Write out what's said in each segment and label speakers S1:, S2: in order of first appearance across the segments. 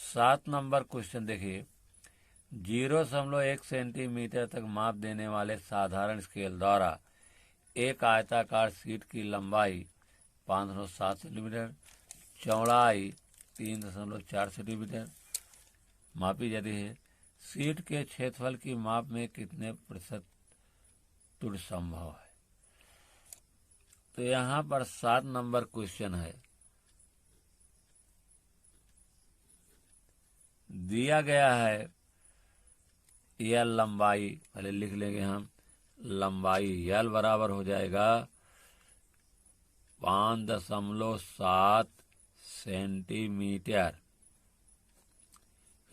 S1: 7 number question देखिए, 0.1 centimetre तक माप देने वाले साधारण स्केल द्वारा एक आयताकार शीट की लंबाई 507 सेंटीमीटर, चौड़ाई 3.4 सेंटीमीटर मापी जाती है। शीट के क्षेत्रफल की माप में कितने प्रतिशत त्रुटि संभव है। तो यहाँ पर 7 नंबर क्वेश्चन है। दिया गया है यह लंबाई, पहले लिख लेंगे हम, लंबाई यल बराबर हो जाएगा 5.7 सेंटीमीटर।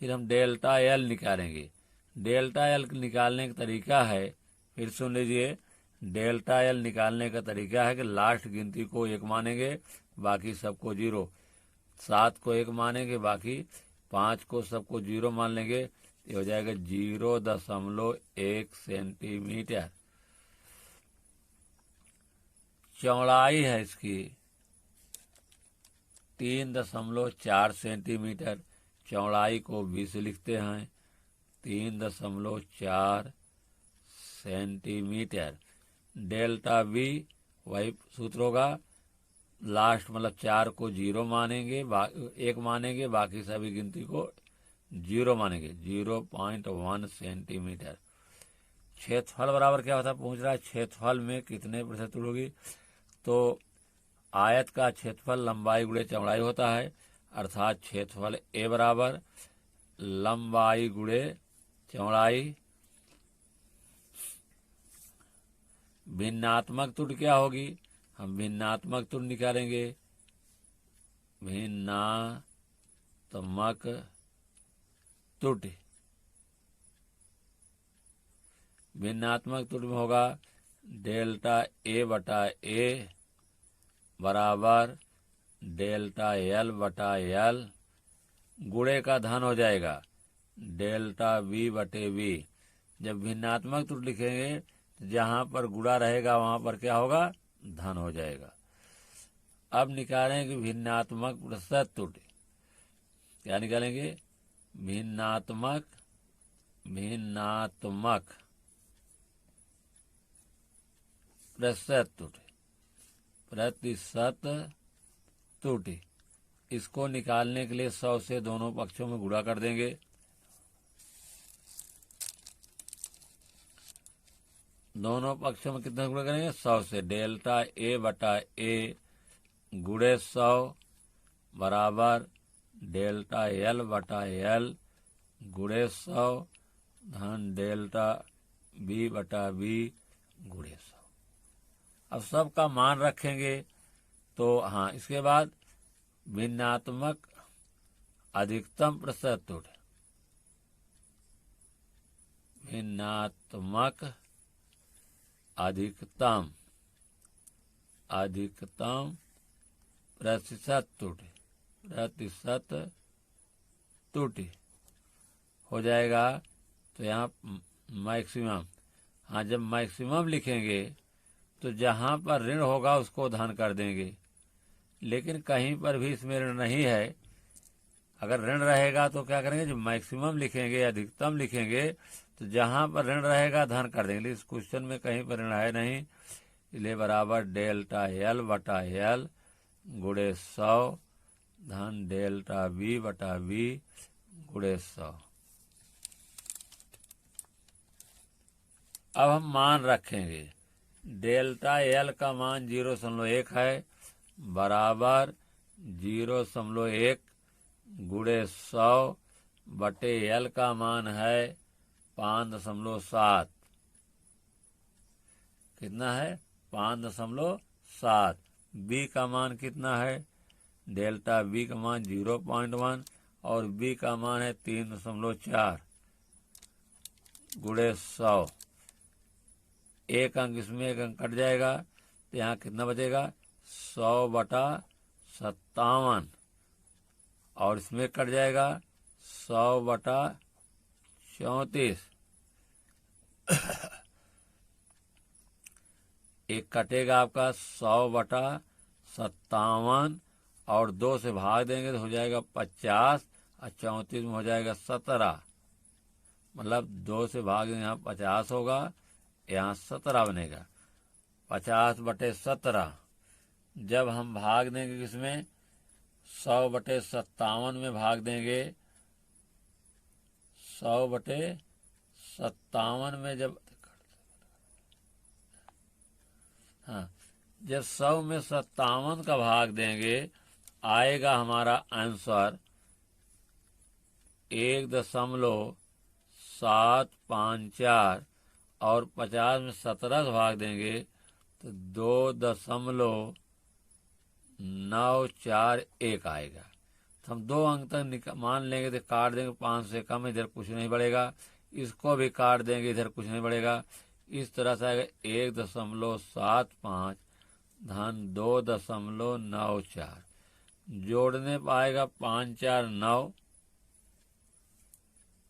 S1: फिर हम डेल्टा एल निकालेंगे। डेल्टा एल निकालने का तरीका है, फिर सुन लीजिए, डेल्टा एल निकालने का तरीका है कि लास्ट गिनती को 1 मानेंगे, बाकी सबको 0। 7 को 1 मानेंगे, बाकी 5 को सबको 0 मान लेंगे। ये हो जाएगा 0.1 सेंटीमीटर। चौड़ाई है इसकी 3.4 सेंटीमीटर। चौड़ाई को 20 लिखते हैं, 3.4 सेंटीमीटर। डेल्टा बी वही सूत्र होगा, लास्ट मतलब 4 को 0 मानेंगे, 1 मानेंगे, बाकी सभी गिनती को 0 मानेंगे, 0.1 सेंटीमीटर। क्षेत्रफल बराबर क्या होता है पूछ रहा है, क्षेत्रफल में कितने प्रतिशत होगी। तो आयत का क्षेत्रफल लंबाई गुणे चौड़ाई होता है, अर्थात क्षेत्रफल ए बराबर लंबाई गुणे चौड़ाई। भिन्नात्मक त्रुटि क्या होगी, हम भिन्नात्मक त्रुटि निकालेंगे। भिन्नात्मक त्रुटि, भिन्नात्मक त्रुटि में होगा डेल्टा ए बटा ए बराबर डेल्टा एल बटा एल, गुणे का धन हो जाएगा डेल्टा बी बटे बी। जब भिन्नात्मक त्रुटि लिखेंगे तो जहां पर गुणा रहेगा वहां पर क्या होगा, धन हो जाएगा। अब निकालेंगे भिन्नात्मक प्रतिशत त्रुटि। क्या निकालेंगे, भिन्नात्मक प्रतिशत त्रुटि, प्रतिशत त्रुटि। इसको निकालने के लिए 100 से दोनों पक्षों में गुणा कर देंगे। दोनों पक्षों में कितना गुणा करेंगे, 100 से। डेल्टा ए बटा ए गुणे 100 बराबर डेल्टा एल बटा एल गुणे 100 धन डेल्टा बी बटा बी गुणे 100। अब सबका मान रखेंगे। तो हाँ, इसके बाद भिन्नात्मक अधिकतम प्रतिशत त्रुटि, भिन्नात्मक अधिकतम प्रतिशत त्रुटि, प्रतिशत त्रुटि हो जाएगा। तो यहाँ मैक्सिमम, हाँ, जब मैक्सिमम लिखेंगे तो जहाँ पर ऋण होगा उसको धन कर देंगे, लेकिन कहीं पर भी इसमें ऋण नहीं है। अगर ऋण रहेगा तो क्या करेंगे, जब मैक्सिमम लिखेंगे, अधिकतम लिखेंगे, तो जहाँ पर ऋण रहेगा धन कर देंगे। इस क्वेश्चन में कहीं पर ऋण है नहीं, इसलिए बराबर डेल्टा एल बटा एल गुणे 100 धन डेल्टा बी बटा बी गुणे 100। अब हम मान रखेंगे। डेल्टा एल का मान 0.1 है, बराबर 0.1 गुणे 100 बटे एल का मान है 5.7। कितना है, 5.7। बी का मान कितना है, डेल्टा बी का मान 0.1 और बी का मान है 3.4 गुणे 100। एक अंक इसमें, एक अंक कट जाएगा, तो यहाँ कितना बचेगा, 100/57 और इसमें कट जाएगा 100/34। एक कटेगा आपका 100/57 और 2 से भाग देंगे तो हो जाएगा 50 और 34 में हो जाएगा 17, मतलब 2 से भाग यहाँ 50 होगा, यहाँ 17 बनेगा। 50/17 जब हम भाग देंगे किसमें, 100/57 में भाग देंगे। 100/57 में जब, हाँ, जब 100 में 57 का भाग देंगे, आएगा हमारा आंसर 1.754, और 50 में 17 का भाग देंगे तो 2.941 आएगा। तो हम 2 अंक तक मान लेंगे तो काट देंगे, 5 से कम, इधर कुछ नहीं बढ़ेगा। इसको भी काट देंगे, इधर कुछ नहीं बढ़ेगा। इस तरह से आएगा 1.75 धन 2.94, जोड़ने पाएगा 5 4 9,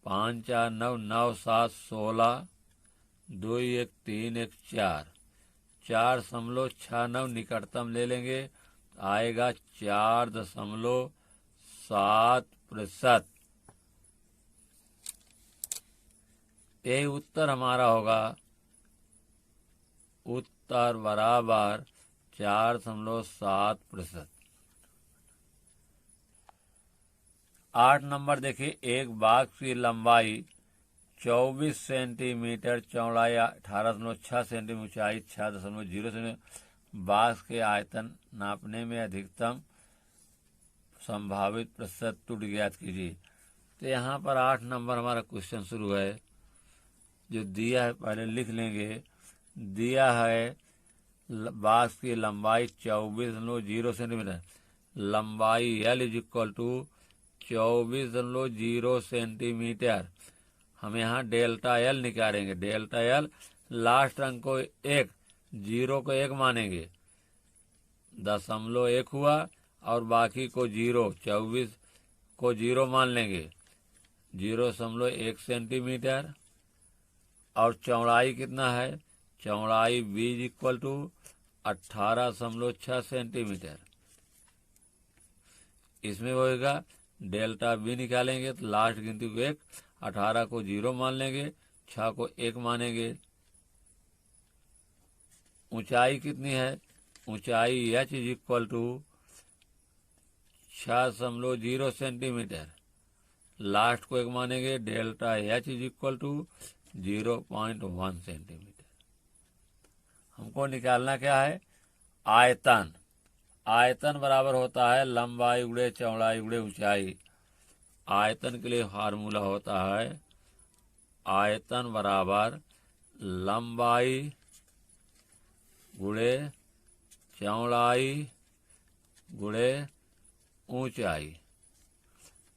S1: 5 4 9, 9 7 16, 2 1 3 1 4, 4.69 निकटतम ले लेंगे, आएगा 4.7%। यही उत्तर हमारा होगा। उत्तर बराबर 4.7%। 8 नंबर देखिए, एक बॉक्स की लंबाई 24 सेंटीमीटर, चौड़ाई 18.6 सेंटीमीटर, ऊंचाई 6.0 सेंटीमीटर। बॉक्स के आयतन नापने में अधिकतम संभावित प्रतिशत त्रुटि ज्ञात कीजिए। तो यहाँ पर 8 नंबर हमारा क्वेश्चन शुरू है। जो दिया है पहले लिख लेंगे। दिया है बॉक्स की लंबाई 24.0 सेंटीमीटर, लंबाई L = 24.0 सेंटीमीटर। हम यहाँ डेल्टा L निकालेंगे। डेल्टा L लास्ट अंक को 1, 0 को 1 मानेंगे, 0.1 हुआ, और बाकी को 0, 24 को 0 मान लेंगे, 0.1 सेंटीमीटर। और चौड़ाई कितना है, चौड़ाई B = 18.6 सेंटीमीटर। इसमें होएगा डेल्टा B निकालेंगे तो लास्ट गिनती को 1, 18 को 0 मान लेंगे, 6 को 1 मानेंगे। ऊंचाई कितनी है, ऊंचाई H = 6.0 सेंटीमीटर, लास्ट को 1 मानेंगे, डेल्टा H = 0.1 सेंटीमीटर। हमको निकालना क्या है, आयतन। आयतन बराबर होता है लंबाई गुणे चौड़ाई गुणे ऊंचाई। आयतन के लिए फार्मूला होता है आयतन बराबर लंबाई गुणे चौड़ाई गुणे ऊंचाई।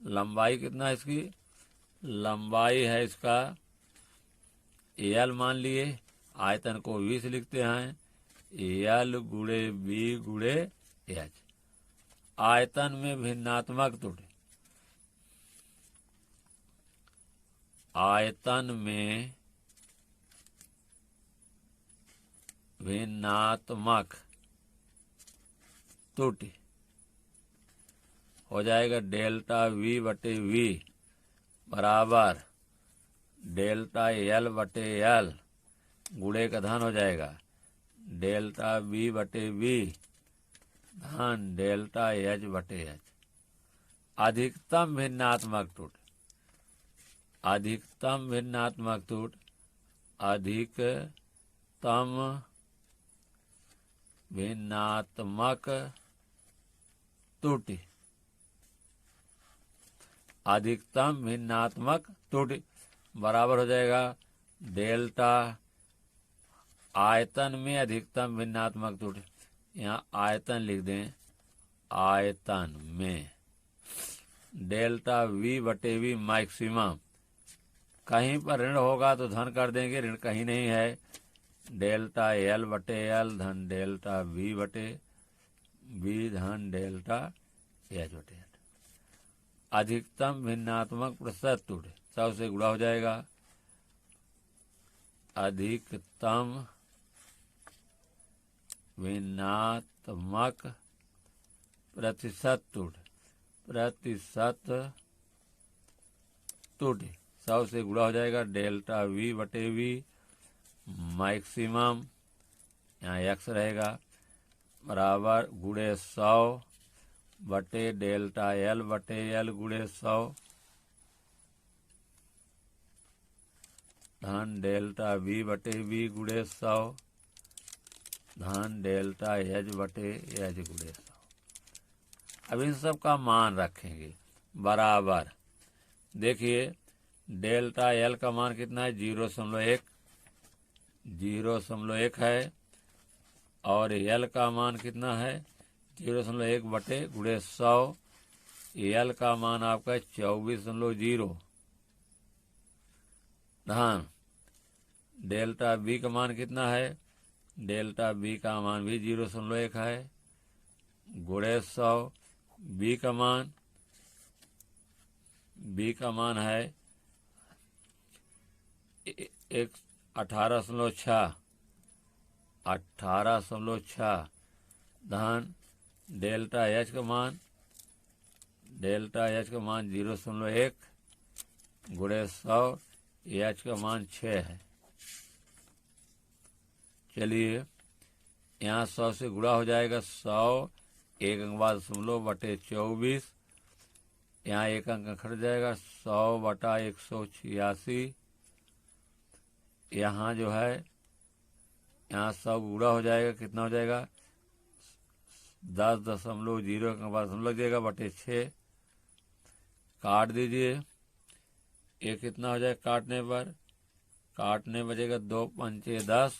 S1: लंबाई कितना है इसकी, लंबाई है इसका L मान लिए, आयतन को 20 लिखते हैं, L गुणे B गुणे H। आयतन में भिन्नात्मक त्रुटि, आयतन में भिन्नात्मक त्रुटि हो जाएगा डेल्टा V/V बराबर डेल्टा L/L, गुणे का धन हो जाएगा डेल्टा V/V धन डेल्टा H/H। अधिकतम भिन्नात्मक त्रुटि, अधिकतम भिन्नात्मक त्रुटि, अधिकतम भिन्नात्मक त्रुटि, अधिकतम भिन्नात्मक त्रुटि बराबर हो जाएगा डेल्टा आयतन में अधिकतम भिन्नात्मक त्रुटि। यहाँ आयतन लिख दें, आयतन में डेल्टा V/V मैक्सिमम। कहीं पर ऋण होगा तो धन कर देंगे, ऋण कहीं नहीं है, डेल्टा L/L धन डेल्टा V/V धन डेल्टा H/H। अधिकतम भिन्नात्मक प्रतिशत त्रुटि 100 से गुणा हो जाएगा, अधिकतम भिन्नात्मक प्रतिशत त्रुटि, प्रतिशत त्रुटि 100 से गुणा हो जाएगा डेल्टा V बटे V मैक्सिमम, यहाँ x रहेगा, बराबर गुणे 100 बटे डेल्टा L बटे L गुणे 100 धन डेल्टा V बटे V गुणे 100 धन डेल्टा H बटे H गुणे 100। अब इन सब का मान रखेंगे बराबर, देखिए डेल्टा L का मान कितना है 0.1 है और L का मान कितना है 0.1 बटे गुणे 100। L का मान आपका 24.0 धन डेल्टा B का मान कितना है, डेल्टा B का मान भी 0.1 है गुणे 100। B का मान है 18.6 धन डेल्टा H का मान 0.1 गुणे 100, H का मान 6 है। चलिए यहाँ 100 से गुणा हो जाएगा 100 एक अंक बाद दशमलव बटे 24, यहाँ एक अंक खट जाएगा 100 बटा 186, यहाँ जो है यहाँ 100 गुणा हो जाएगा कितना हो जाएगा 10.0 अंक बाद दशमलव लग जाएगा बटे 6, काट दीजिए, ये कितना हो जाएगा काटने बचेगा 2 पंचे 10,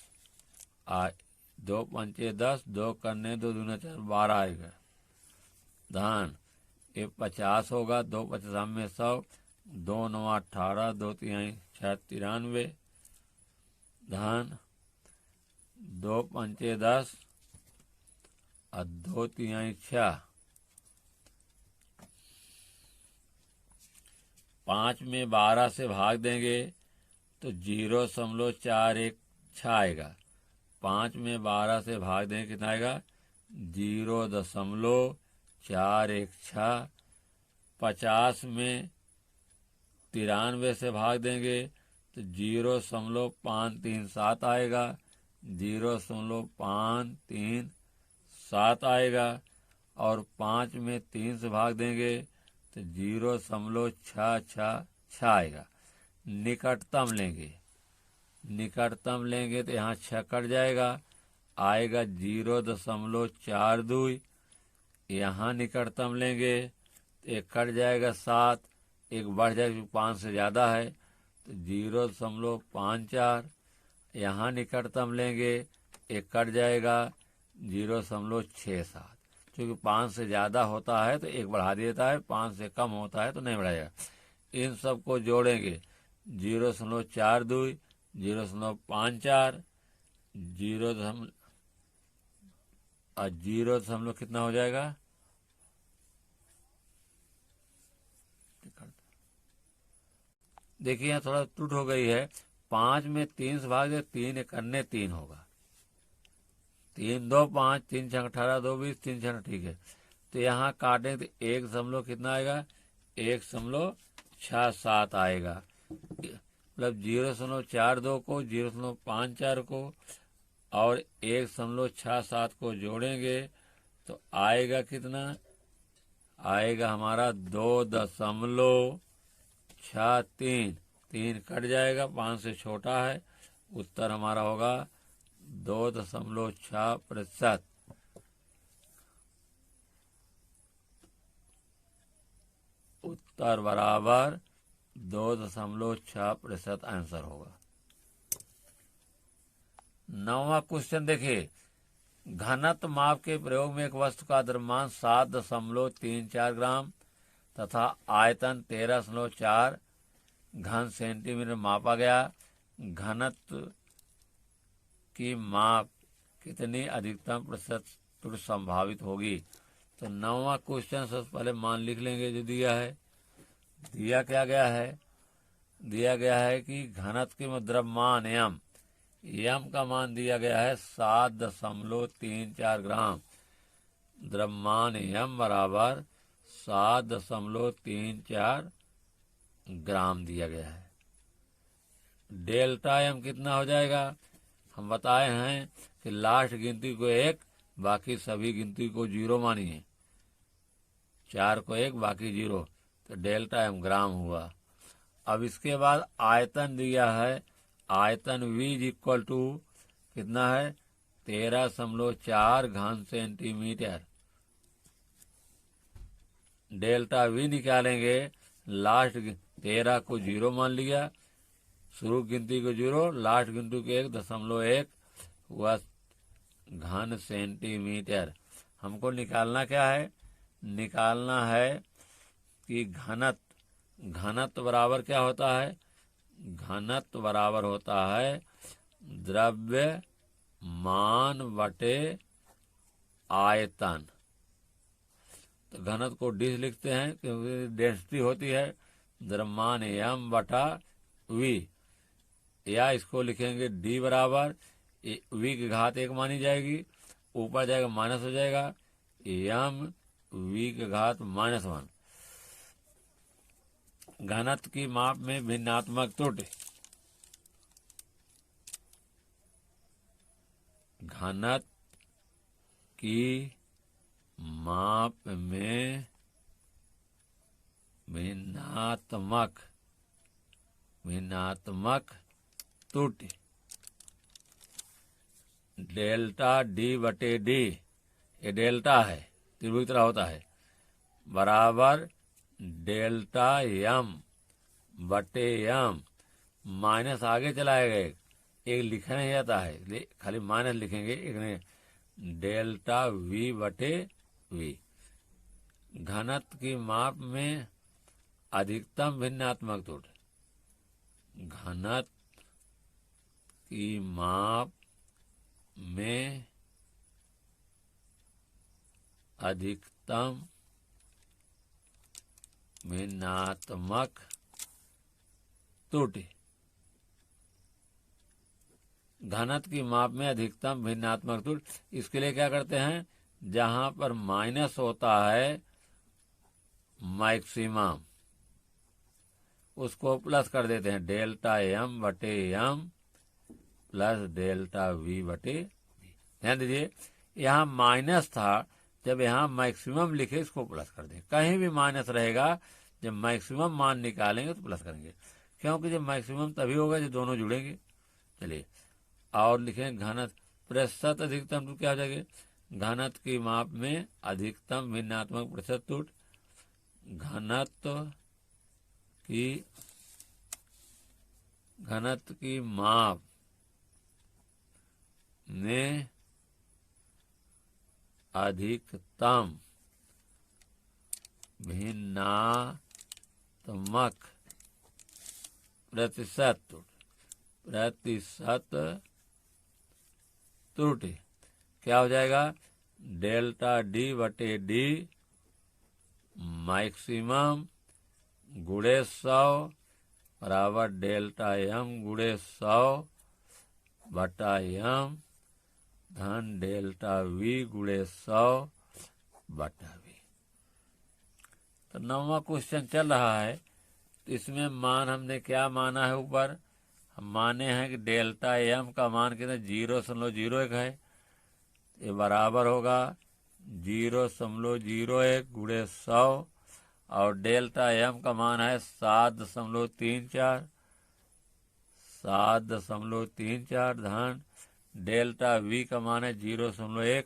S1: 2 पंचे 10, 2 करने 2 दूना 4 12 आएगा धन ये 50 होगा, 2 50 में 100, 2 9 18, 2 3 6 93 धन 2 पंचे 10 और 2 3 6, 5 में 12 से भाग देंगे तो 0.416 आएगा। 5 में 12 से भाग देंगे कितना आएगा 0.416। 50 में 93 से भाग देंगे तो 0.537 आएगा, 0.537 आएगा और 5 में 3 से भाग देंगे तो 0.666 आएगा। निकटतम लेंगे तो यहाँ 6 कट जाएगा, आएगा 0.42, यहाँ निकटतम लेंगे तो 1 कट जाएगा 7, 1 बढ़ जाएगा 5 से ज़्यादा है तो 0.54, यहाँ निकटतम लेंगे 1 कट जाएगा 0.67, क्योंकि 5 से ज़्यादा होता है तो 1 बढ़ा देता है, 5 से कम होता है तो नहीं बढ़ाएगा। इन सब को जोड़ेंगे 0.42, 0.54, 0 कितना हो जाएगा देखिए यहाँ थोड़ा त्रुटि हो गई है, 5 में 3 से भाग दे 3 करने 3 होगा, 3 2 5, 3 6 18, 2 20, 3 6 ठीक है। तो यहाँ काटें तो 1 कितना आएगा 1.67 आएगा, मतलब 0.42 को 0.54 को और 1.67 को जोड़ेंगे तो आएगा कितना, आएगा हमारा 2.63, 3 कट जाएगा, 5 से छोटा है, उत्तर हमारा होगा 2.6%। उत्तर बराबर 2.6% आंसर होगा। 9वां क्वेश्चन देखिए, घनत्व माप के प्रयोग में एक वस्तु का द्रव्यमान 7.34 ग्राम तथा आयतन 13.4 घन सेंटीमीटर मापा गया, घनत्व की माप कितनी अधिकतम प्रतिशत त्रुटि संभावित होगी। तो 9वां क्वेश्चन सबसे पहले मान लिख लेंगे जो दिया है। दिया क्या गया है, दिया गया है कि घनत्व के में द्रव्यमान यम का मान दिया गया है 7.34 ग्राम, द्रव्यमान यम बराबर 7.34 ग्राम दिया गया है। डेल्टा एम कितना हो जाएगा? हम बताए हैं कि लास्ट गिनती को 1, बाकी सभी गिनती को 0 मानिए। 4 को 1, बाकी 0, तो डेल्टा एम ग्राम हुआ। अब इसके बाद आयतन दिया है। आयतन V इज इक्वल टू कितना है? 13.4 घन सेंटीमीटर। डेल्टा V निकालेंगे। लास्ट 13 को 0 मान लिया, शुरू गिनती को 0, लास्ट गिनती को 1.1 हुआ घन सेंटीमीटर। हमको निकालना क्या है? निकालना है कि घनत्व बराबर क्या होता है? घनत्व बराबर होता है द्रव्यमान बटे आयतन। तो घनत्व को डी लिखते हैं क्योंकि डेंसिटी होती है द्रव्यमान m बटा v, या इसको लिखेंगे d बराबर v की घात 1 मानी जाएगी, ऊपर जाएगा माइनस हो जाएगा m v की घात -1। घनत्व की माप में भिन्नात्मक त्रुटि। घनत्व की माप में भिन्नात्मक त्रुटि डेल्टा डी बटे डी, ये डेल्टा है, त्रिभुज की तरह होता है, बराबर डेल्टा एम बटे एम, माइनस आगे चलाया गया, एक लिखा नहीं जाता है, खाली माइनस लिखेंगे, एक ने डेल्टा वी बटे वी। घनत्व की माप में अधिकतम भिन्नात्मक त्रुटि। घनत्व की माप में अधिकतम भिन्नात्मक त्रुटि। घनत्व की माप में अधिकतम भिन्नात्मक त्रुटि, इसके लिए क्या करते हैं? जहां पर माइनस होता है मैक्सिमम, उसको प्लस कर देते हैं, डेल्टा एम बटे एम प्लस डेल्टा वी बटे वी। ध्यान दीजिए, यहाँ माइनस था, जब यहाँ मैक्सिमम लिखे इसको प्लस कर दें। कहीं भी माइनस रहेगा, जब मैक्सिमम मान निकालेंगे तो प्लस करेंगे, क्योंकि जब मैक्सिमम तभी होगा जब दोनों जुड़ेंगे। चलिए और लिखें घनत्व प्रतिशत अधिकतम त्रुटि क्या हो जाएगी? घनत्व की माप में अधिकतम भिन्नात्मक प्रतिशत त्रुटि। घनत्व की माप में अधिकतम भिन्नात्मक प्रतिशत त्रुटि क्या हो जाएगा? डेल्टा डी बटे डी मैक्सिमम गुणे 100 बराबर डेल्टा एम गुणे 100 बटा एम धन डेल्टा वी गुणे 100 बटा वी। तो 9वां क्वेश्चन चल रहा है, तो इसमें मान हमने क्या माना है? ऊपर हम माने हैं कि डेल्टा एम का मान कितना? 0.01 है, ये बराबर होगा 0.01 गुणे 100, और डेल्टा एम का मान है 7.34 धन डेल्टा वी का मान है 0.1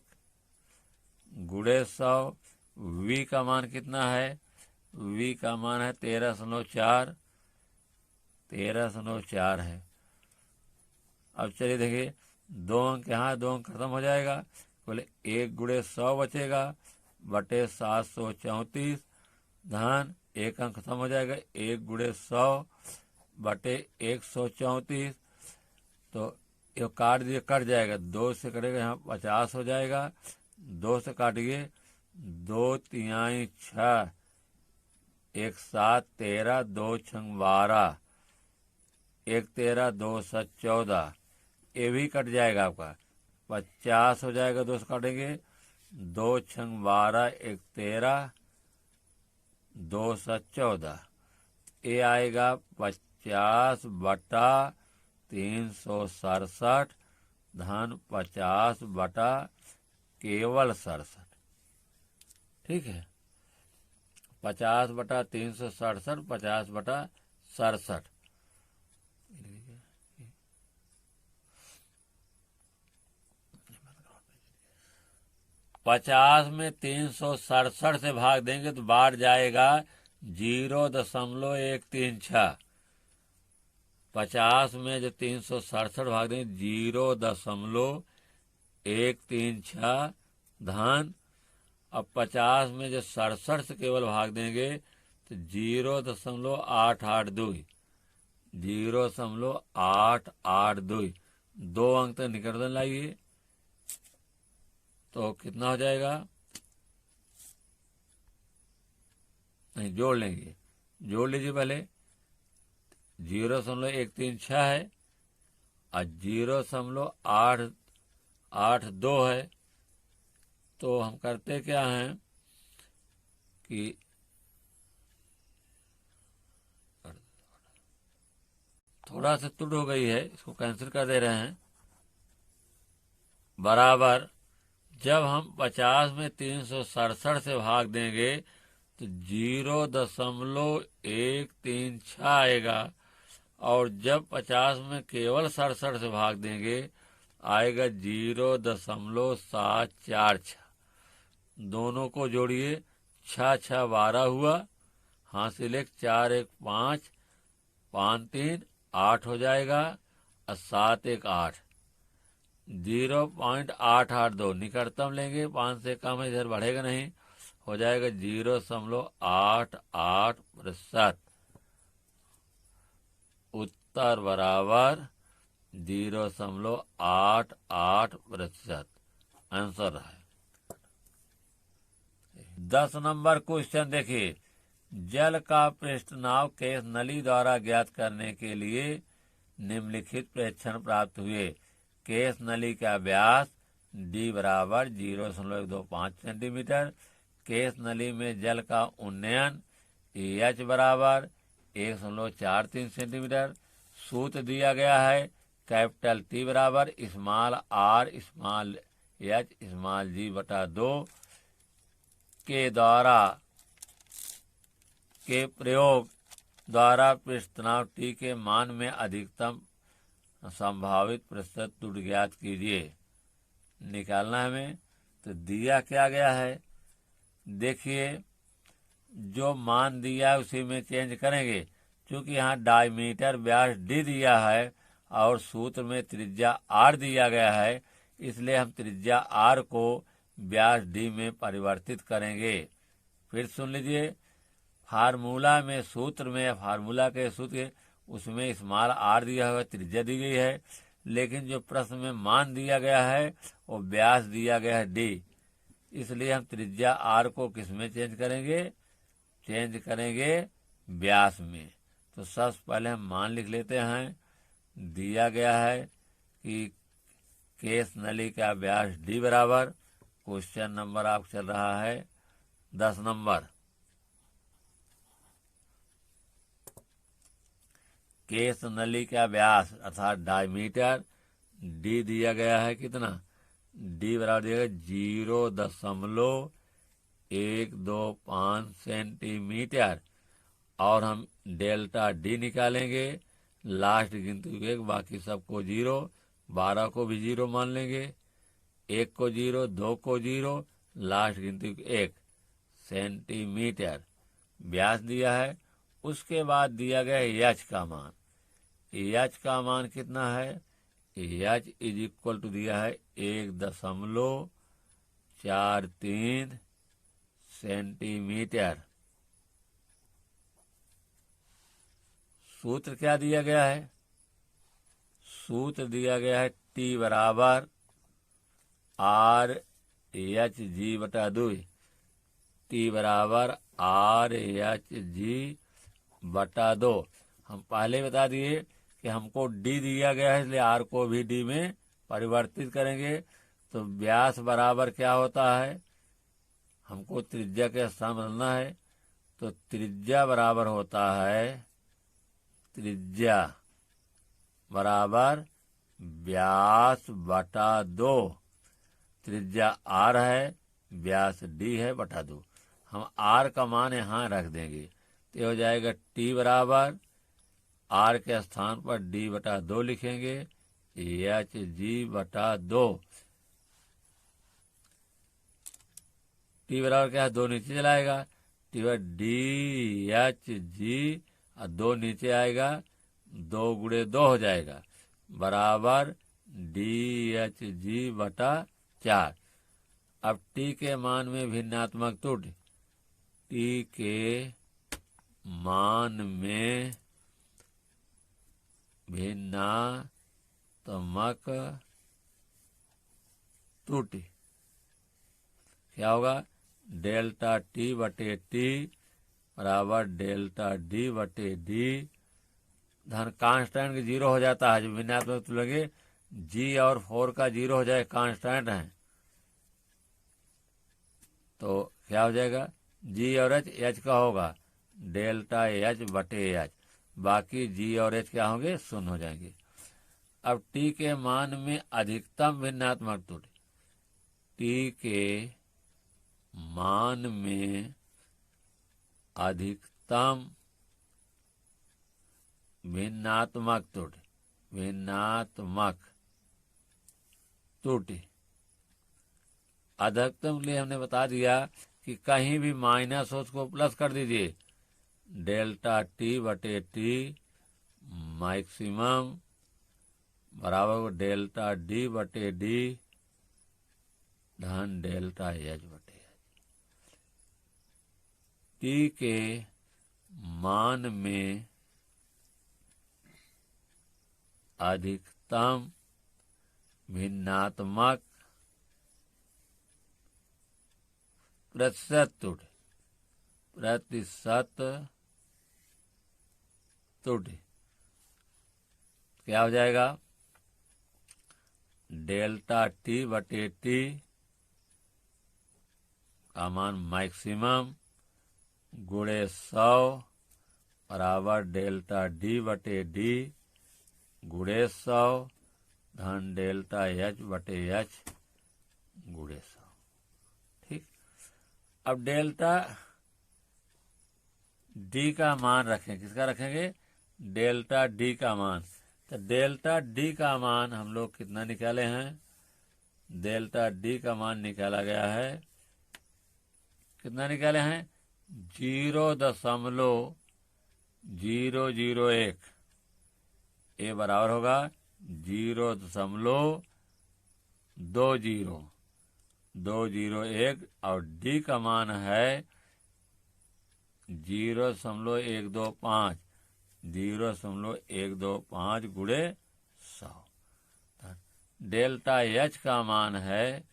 S1: गुणे 100। वी का मान कितना है? वी का मान है 13.4 है। अब चलिए देखिए, 2 अंक यहाँ, 2 अंक खत्म हो जाएगा, बोले 1 गुणे 100 बचेगा बटे 734 धन 1 अंक खत्म हो जाएगा, 1 गुणे 100 बटे 134, तो ये काट दिए, कट जाएगा, 2 से कटेगा, यहाँ 50 हो जाएगा, 2 से काटिए, 2 तिहाई 6, 1 7 13, 2 छंग 12, 1 13, 2 7 14, ये भी कट जाएगा आपका, 50 हो जाएगा, 2 से काटेंगे, 2 छंग 12, 1 13, 2 7 14, ये आएगा 50/367 धन 50/, केवल 67। ठीक है, 50/367, 50/67। 50 में 367 से भाग देंगे तो बाहर जाएगा 0.136। 50 में जो 367 भाग देंगे 0.136 धन, अब 50 में जो 67 से केवल भाग देंगे तो 0.882, 0.882। 2 अंक तक निकलने लाइए तो कितना हो जाएगा, नहीं जोड़ लेंगे, जोड़ लीजिए पहले। 0.136 है और 0.882 है। तो हम करते क्या हैं कि थोड़ा सा त्रुटि हो गई है, इसको कैंसिल कर दे रहे हैं, बराबर जब हम 50 में 367 से भाग देंगे तो 0.136 आएगा, और जब 50 में केवल 67 से भाग देंगे आएगा 0.746। दोनों को जोड़िए, 6 6 12 हुआ, हासिल 1 4 1 5 5 3 8 हो जाएगा, और 7 1 8। 0.882 निकटतम लेंगे, 5 से कम है, इधर बढ़ेगा नहीं, हो जाएगा 0.88%। उत्तर बराबर 0.88% आंसर है। 10 नंबर क्वेश्चन देखिए, जल का पृष्ठनाव केस नली द्वारा ज्ञात करने के लिए निम्नलिखित प्रेक्षण प्राप्त हुए। केस नली का व्यास D बराबर 0.125 सेंटीमीटर। केस नली में जल का उन्नयन H बराबर 1.43 सेंटीमीटर। सूत्र दिया गया है, कैपिटल T बराबर small r small h small g बटा 2 के द्वारा के प्रयोग द्वारा पृष्ठतनाव T के मान में अधिकतम संभावित प्रतिशत त्रुटि ज्ञात कीजिए। निकालना है हमें, तो दिया क्या गया है, देखिए जो मान दिया है उसी में चेंज करेंगे। क्योंकि यहाँ डायमीटर व्यास D दिया है और सूत्र में त्रिज्या R दिया गया है, इसलिए हम त्रिज्या R को व्यास D में परिवर्तित करेंगे। फिर सुन लीजिए, फार्मूला में सूत्र में फार्मूला के सूत्र उसमें स्मॉल r दिया हुआ, त्रिज्या दी गई है, लेकिन जो प्रश्न में मान दिया गया है वो व्यास दिया गया है D, इसलिए हम त्रिज्या r को किस में चेंज करेंगे, चेंज करेंगे व्यास में। तो सबसे पहले हम मान लिख लेते हैं। दिया गया है कि केस नली का व्यास D बराबर, क्वेश्चन नंबर आप चल रहा है 10 नंबर। केस नली का व्यास अर्थात डायमीटर D दिया गया है, कितना, D बराबर दिया गया 0.125 सेंटीमीटर, और हम डेल्टा D निकालेंगे। लास्ट गिनती 1, बाकी सबको 0, 12 को भी 0 मान लेंगे, 1 को 0, 2 को 0, लास्ट गिनती 1 सेंटीमीटर व्यास दिया है। उसके बाद दिया गया H का मान। H का मान कितना है, H इज इक्वल टू दिया है 1.43 सेंटीमीटर। सूत्र क्या दिया गया है, सूत्र दिया गया है T बराबर RH बटा 2, T बराबर RH बटा 2। हम पहले बता दिए कि हमको D दिया गया है, इसलिए R को भी D में परिवर्तित करेंगे। तो व्यास बराबर क्या होता है, हमको त्रिज्या के स्थान बदलना है, तो त्रिज्या बराबर होता है त्रिज्या बराबर व्यास बटा 2। त्रिज्या r है, व्यास d है बटा 2। हम r का मान यहाँ रख देंगे तो ये हो जाएगा t बराबर r के स्थान पर d बटा 2 लिखेंगे, एच जी बटा 2। टी बराबर क्या है, 2 नीचे चलाएगा, टी बराबर डी एच जी और 2 नीचे आएगा, 2 गुणे 2 हो जाएगा बराबर डी एच जी बटा 4। अब टी के मान में भिन्नात्मक त्रुटि, टी के मान में भिन्नात्मक त्रुटि क्या होगा, डेल्टा टी बटे टी बराबर डेल्टा डी बटे डी। धन कांस्टेंट 0 हो जाता है, जब भिन्नात्मक त्रुटि लगे जी और 4 का 0 हो जाए, कांस्टेंट है तो क्या हो जाएगा, जी और एच, एच का होगा डेल्टा एच बटे एच, बाकी जी और एच क्या होंगे, शून्य हो जाएंगे। अब टी के मान में अधिकतम भिन्नात्मक त्रुटि, टी के मान में अधिकतम भिन्नात्मक त्रुटि, भिन्नात्मक त्रुटि अधिकतम के लिए हमने बता दिया कि कहीं भी माइनस हो उसको प्लस कर दीजिए, डेल्टा टी बटे टी मैक्सिमम बराबर डेल्टा डी बटे डी धन डेल्टा एच बटे एच। टी के मान में अधिकतम भिन्नात्मक प्रतिशत त्रुटि, प्रतिशत त्रुटि क्या हो जाएगा, डेल्टा टी बटे टी का मान मैक्सिमम गुणे 100 बराबर डेल्टा डी बटे डी गुणे 100 धन डेल्टा एच बटे एच गुणे 100। ठीक, अब डेल्टा डी का मान रखें, किसका रखेंगे, डेल्टा डी का मान। तो डेल्टा डी का मान हम लोग कितना निकाले हैं, डेल्टा डी का मान निकाला गया है, कितना निकाले हैं, 0.001, ए बराबर होगा 0.201 और डी का मान है 0.125, 0.125 गुणे 100। डेल्टा एच का मान है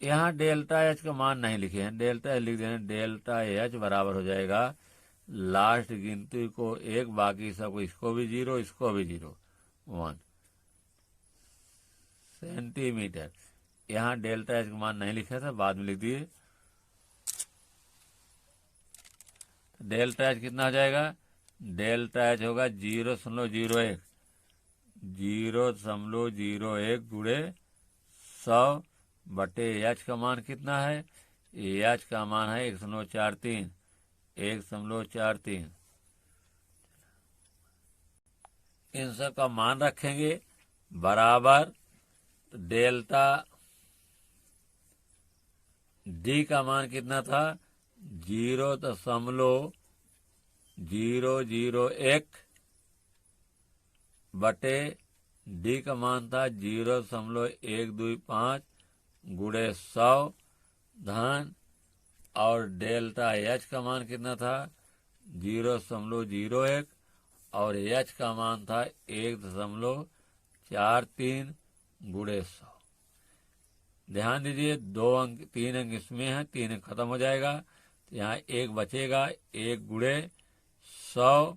S1: यहाँ डेल्टा एच का मान नहीं लिखे हैं, डेल्टा एच लिख दें, डेल्टा एच बराबर हो जाएगा लास्ट गिनती को 1 बाकी सबको, इसको भी 0 इसको भी 0, 1 सेंटीमीटर। यहाँ डेल्टा एच का मान नहीं लिखा था, बाद में लिख दिए। डेल्टा एच कितना हो जाएगा, डेल्टा एच होगा 0.01, 0.01 गुणे 100 बटे एच का मान कितना है, एच का मान है 1.43, 1.43। इन सब का मान रखेंगे बराबर डेल्टा डी का मान कितना था, 0.001 बटे डी का मान था 0.125 गुणे 100 धन, और डेल्टा एच का मान कितना था 0.01 और एच का मान था 1.43 गुणे 100। ध्यान दीजिए 2 अंक 3 अंक इसमें है, 3 अंक खत्म हो जाएगा तो यहाँ 1 बचेगा, 1 गुणे 100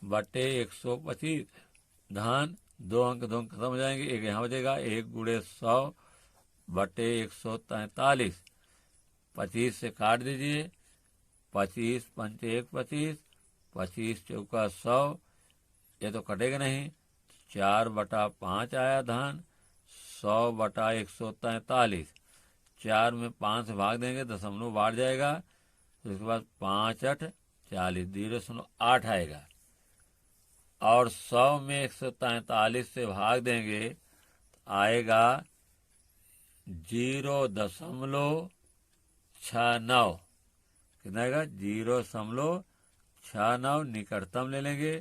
S1: बटे 125 धन 2 अंक खत्म हो जाएंगे, 1 यहाँ बचेगा, 1 गुणे 100 बटे 143 25 से काट दीजिए, 25 पंचे 1 25, 25 चौका 100, ये तो कटेगा नहीं। 4/5 आया धन, 100/143। 4 में 5 से भाग देंगे, दशमलव बाढ़ जाएगा, तो उसके बाद 5 8 40, 0.8 आएगा। और 100 में 143 से भाग देंगे तो आएगा 0.69। कितना आएगा? 0.69। निकटतम ले लेंगे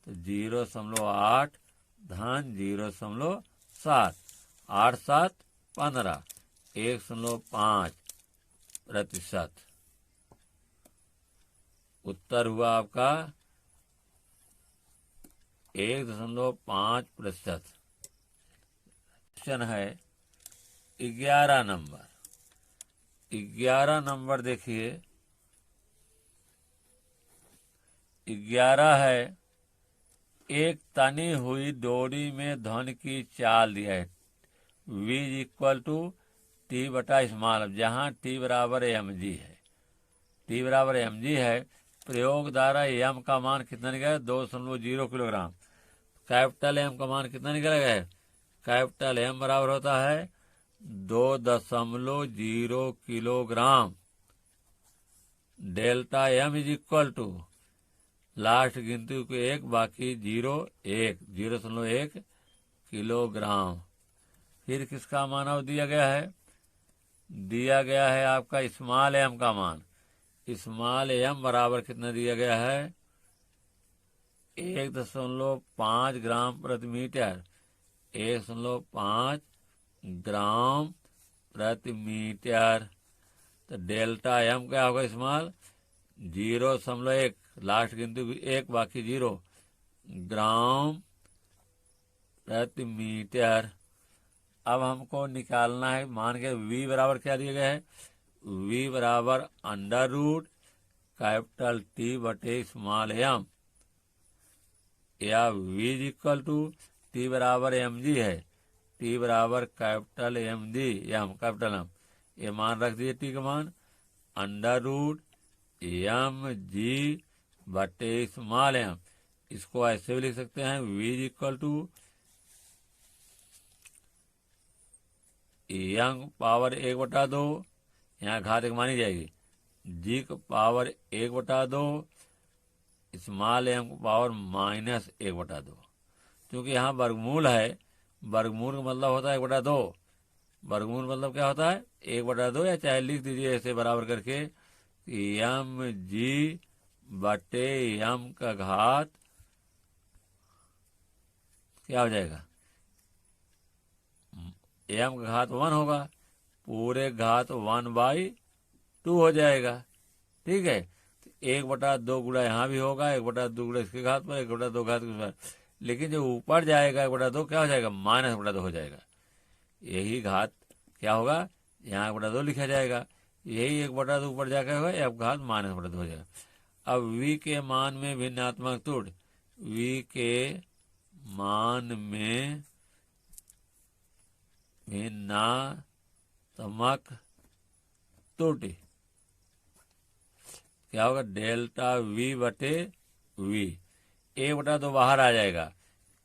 S1: तो 0.8 धन 0.7, 8 7 15, 1.5%। उत्तर हुआ आपका 1.5%। क्वेश्चन है 11 नंबर। 11 नंबर देखिए, 11 है, एक तनी हुई डोरी में धन की चाल दिया है, v = T/स्मॉल, जहाँ T बराबर mg है। T बराबर mg है, प्रयोग द्वारा m का मान कितना निकलेगा? 2.0 किलोग्राम। कैपिटल M का मान कितना निकलेगा? कैपिटल M बराबर होता है 2.0 किलोग्राम। डेल्टा M = लास्ट गिनती को 1 बाकी 0.1 किलोग्राम। फिर किसका मान दिया गया है? दिया गया है आपका स्मॉल m का मान। स्मॉल m बराबर कितना दिया गया है? 1.5 ग्राम प्रति मीटर। 1.5 ग्राम प्रति मीटर। तो डेल्टा m क्या होगा? स्मॉल 0.1, लास्ट गिनती 1 बाकी 0 ग्राम प्रति मीटर। अब हमको निकालना है मान के v बराबर क्या दिया गया है? v बराबर √ कैपिटल T/स्मॉल m, या v = T बराबर mg है, T बराबर कैपिटल कैपिटल M, ये मान रख दिए T का मान √ mg/स्मॉल m। इसको ऐसे भी लिख सकते हैं, v = यंग पावर 1/2, यहाँ घात 1 मानी जाएगी, g की पावर 1/2, स्मॉल m की पावर -1/2। क्योंकि यहाँ वर्गमूल है, वर्गमूल का मतलब होता है 1/2। वर्गमूल मतलब क्या होता है? 1/2, या चाहे लिख दीजिए ऐसे बराबर करके, mg/m का घात क्या हो जाएगा? m का घात 1 होगा, पूरे घात 1/2 हो जाएगा। ठीक है, तो 1/2 गुणा यहाँ भी होगा, 1/2 गुणा इसके घात पर, 1/2 घात के साथ। लेकिन जब ऊपर जाएगा 1/2 क्या हो जाएगा? -1/2 हो जाएगा। यही घात क्या होगा? यहाँ 1/2 लिखा जाएगा, यही 1/2 ऊपर जाकर होगा, अब घात -1/2 हो जाएगा। अब v के मान में भिन्नात्मक त्रुटि, v के मान में भिन्नात्मक त्रुटि क्या होगा? डेल्टा v/v, 1/2 बाहर आ जाएगा,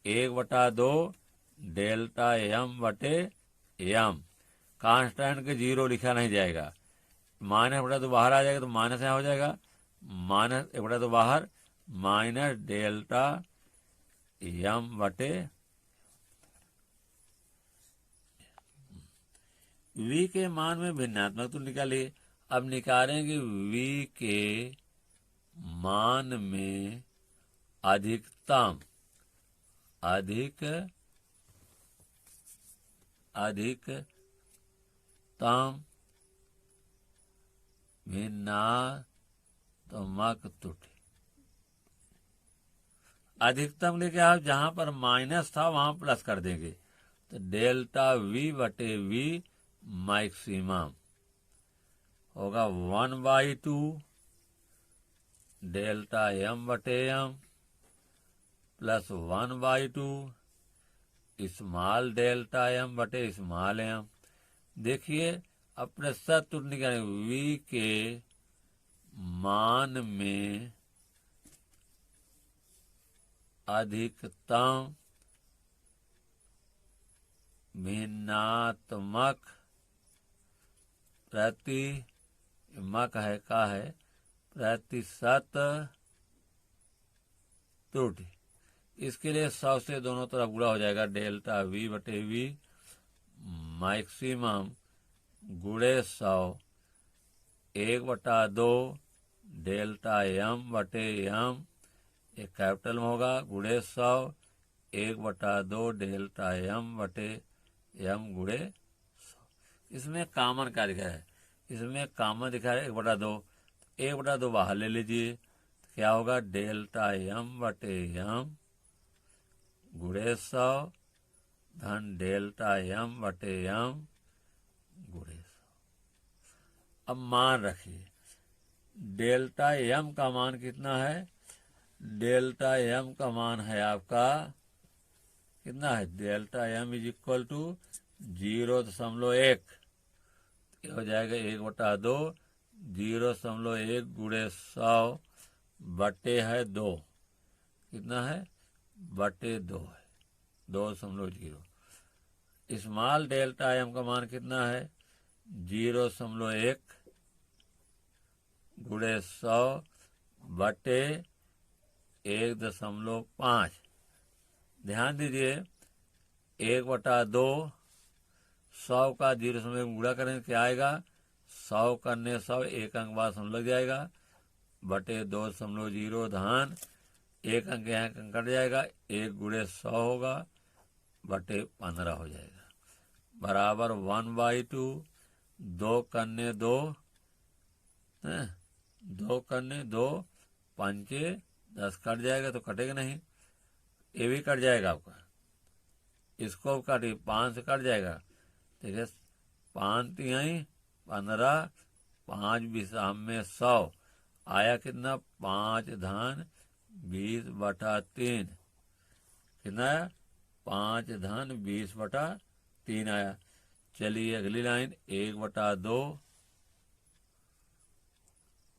S1: 1/2 डेल्टा m/m। कांस्टेंट के 0 लिखा नहीं जाएगा, -1/2 बाहर आ जाएगा तो माइनस यहाँ हो जाएगा, -1/2 बाहर, माइनस डेल्टा m/, v के मान में भिन्नात्मक तो निकालिए। अब निकालेंगे v के मान में अधिकतम भिन्नात्मक त्रुटि। अधिकतम लेके आप जहां पर माइनस था वहां प्लस कर देंगे, तो डेल्टा v/v मैक्सिमम होगा 1/2 delta m/m plus 1/2 small delta m/स्मॉल m। देखिए अब प्रतिशत त्रुटि निकालेंगे। v के मान में अधिकतम भिन्नात्मक प्रतिशत त्रुटि। इसके लिए 100 से दोनों तरफ गुणा हो जाएगा। डेल्टा v बटे v मैक्सिमम गुणे 100 1/2 डेल्टा m बटे m, एक कैपिटल में होगा, गुणे 100 1/2 डेल्टा m बटे m गुणे 100। इसमें कॉमन क्या दिखा है? इसमें कॉमन दिखा है 1/2। 1/2 बाहर ले लीजिए तो क्या होगा? डेल्टा m बटे m गुणे 100 धन डेल्टा m बटे m गुणे 100। अब मान रखिए, डेल्टा m का मान कितना है? डेल्टा m का मान है आपका कितना है? Delta m is equal to 0.1 हो जाएगा 1/2 0.1 गुणे 100 बटे है 2। कितना है? बटे 2 है 2.0। स्मॉल डेल्टा m का मान कितना है? 0.1 गुणे 100 बटे 1.5। ध्यान दीजिए 1/2 100 का 0.1 गुणा करेंगे क्या आएगा? 100 करने 100 एक अंक बाद सम लग जाएगा बटे 2.0 धन एक अंक यहाँ कट जाएगा 1 गुणे 100 होगा बटे 15 हो जाएगा बराबर 1/2। 2 करने 2 2 करने 2 पंचे 10 कट जाएगा तो कटेगा नहीं, ये भी कट जाएगा आपका, इसको काटिए 5 से कट जाएगा। देखिए 5 3 15 5 विषम में 100 आया कितना? 5 धन 20/3 कितना आया? 5 धन 20/3 आया। चलिए अगली लाइन 1/2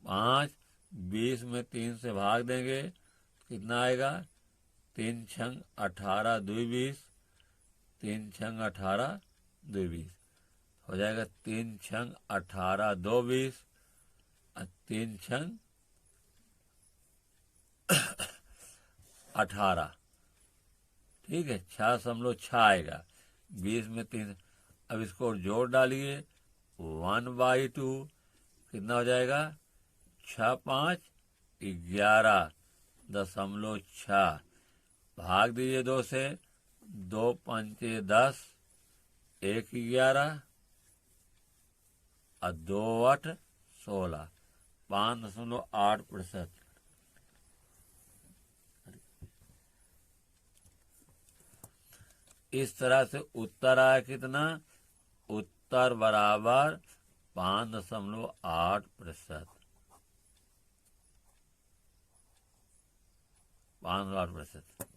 S1: 5 20 में 3 से भाग देंगे कितना आएगा? 3 छंग 18 2 20 3 छंग 18 2 20 हो जाएगा 3 छंग 18 2 20 और 3 छंग 18। ठीक है 6.6 आएगा 20 में 3। अब इसको जोड़ डालिए 1/2 कितना हो जाएगा? 6 5 11.6 भाग दीजिए 2 से 2 पंचे 10 1 11 और 2 8 16 5.8%। इस तरह से उत्तर आया कितना? उत्तर बराबर 5.8%। 5.8%।